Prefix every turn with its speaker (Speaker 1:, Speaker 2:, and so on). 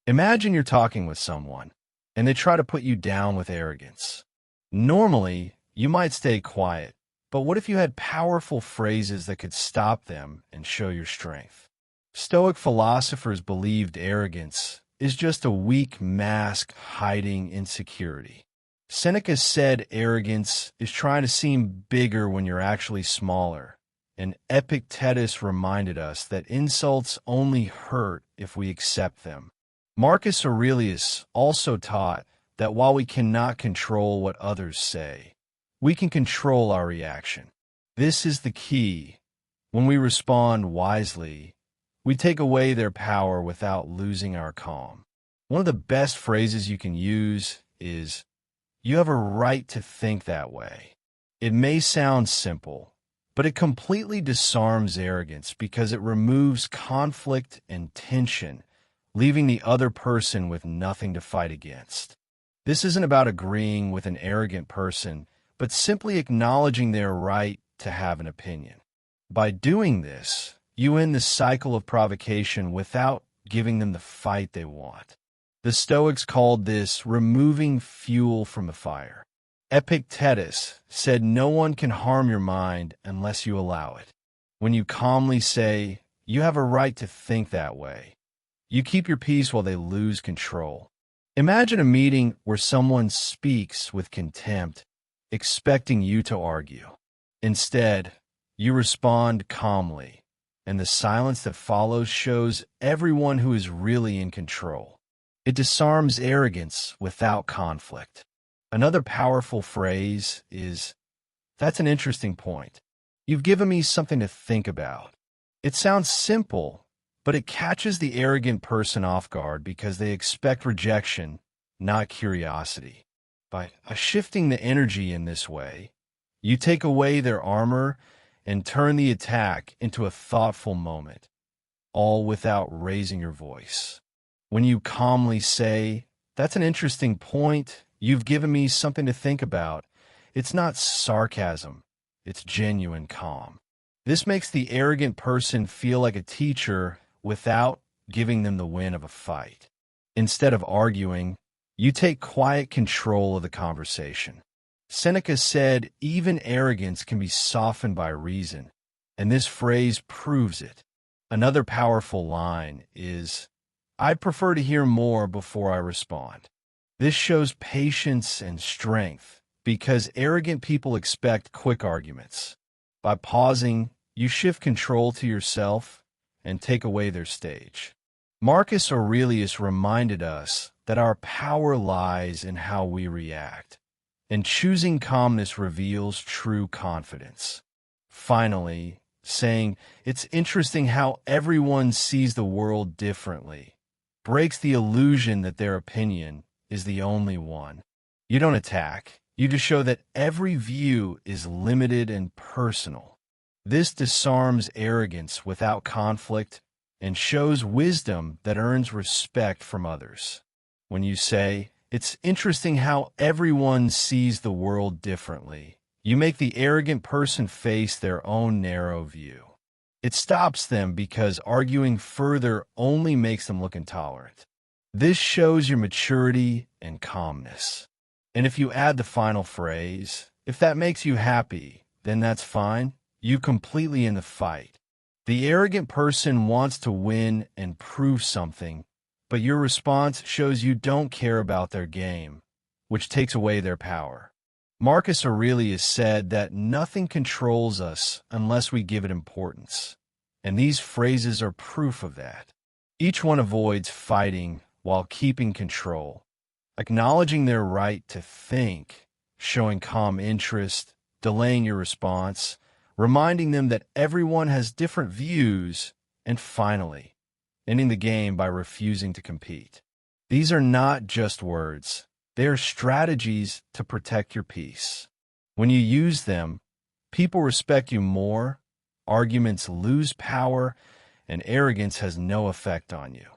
Speaker 1: Imagine you're talking with someone, and they try to put you down with arrogance. Normally, you might stay quiet, but what if you had powerful phrases that could stop them and show your strength? Stoic philosophers believed arrogance is just a weak mask hiding insecurity. Seneca said arrogance is trying to seem bigger when you're actually smaller, and Epictetus reminded us that insults only hurt if we accept them. Marcus Aurelius also taught that while we cannot control what others say, we can control our reaction. This is the key. When we respond wisely, we take away their power without losing our calm. One of the best phrases you can use is, "You have a right to think that way." It may sound simple, but it completely disarms arrogance because it removes conflict and tension, leaving the other person with nothing to fight against. This isn't about agreeing with an arrogant person, but simply acknowledging their right to have an opinion. By doing this, you end the cycle of provocation without giving them the fight they want. The Stoics called this removing fuel from the fire. Epictetus said no one can harm your mind unless you allow it. When you calmly say, "You have a right to think that way," you keep your peace while they lose control. Imagine a meeting where someone speaks with contempt, expecting you to argue. Instead, you respond calmly, and the silence that follows shows everyone who is really in control. It disarms arrogance without conflict. Another powerful phrase is, "That's an interesting point. You've given me something to think about." It sounds simple, but it catches the arrogant person off guard because they expect rejection, not curiosity. By shifting the energy in this way, you take away their armor and turn the attack into a thoughtful moment, all without raising your voice. When you calmly say, "That's an interesting point. You've given me something to think about," it's not sarcasm, it's genuine calm. This makes the arrogant person feel like a teacher without giving them the win of a fight. Instead of arguing, you take quiet control of the conversation. Seneca said, "Even arrogance can be softened by reason," and this phrase proves it. Another powerful line is, "I prefer to hear more before I respond." This shows patience and strength because arrogant people expect quick arguments. By pausing, you shift control to yourself and take away their stage. Marcus Aurelius reminded us that our power lies in how we react, and choosing calmness reveals true confidence. Finally, saying, "It's interesting how everyone sees the world differently," breaks the illusion that their opinion is the only one. You don't attack, you just show that every view is limited and personal. This disarms arrogance without conflict and shows wisdom that earns respect from others. When you say, "It's interesting how everyone sees the world differently," you make the arrogant person face their own narrow view. It stops them because arguing further only makes them look intolerant. This shows your maturity and calmness. And if you add the final phrase, "If that makes you happy, then that's fine," you completely in the fight. The arrogant person wants to win and prove something, but your response shows you don't care about their game, which takes away their power. Marcus Aurelius said that nothing controls us unless we give it importance, and these phrases are proof of that. Each one avoids fighting while keeping control, acknowledging their right to think, showing calm interest, delaying your response, reminding them that everyone has different views, and finally, ending the game by refusing to compete. These are not just words. They are strategies to protect your peace. When you use them, people respect you more, arguments lose power, and arrogance has no effect on you.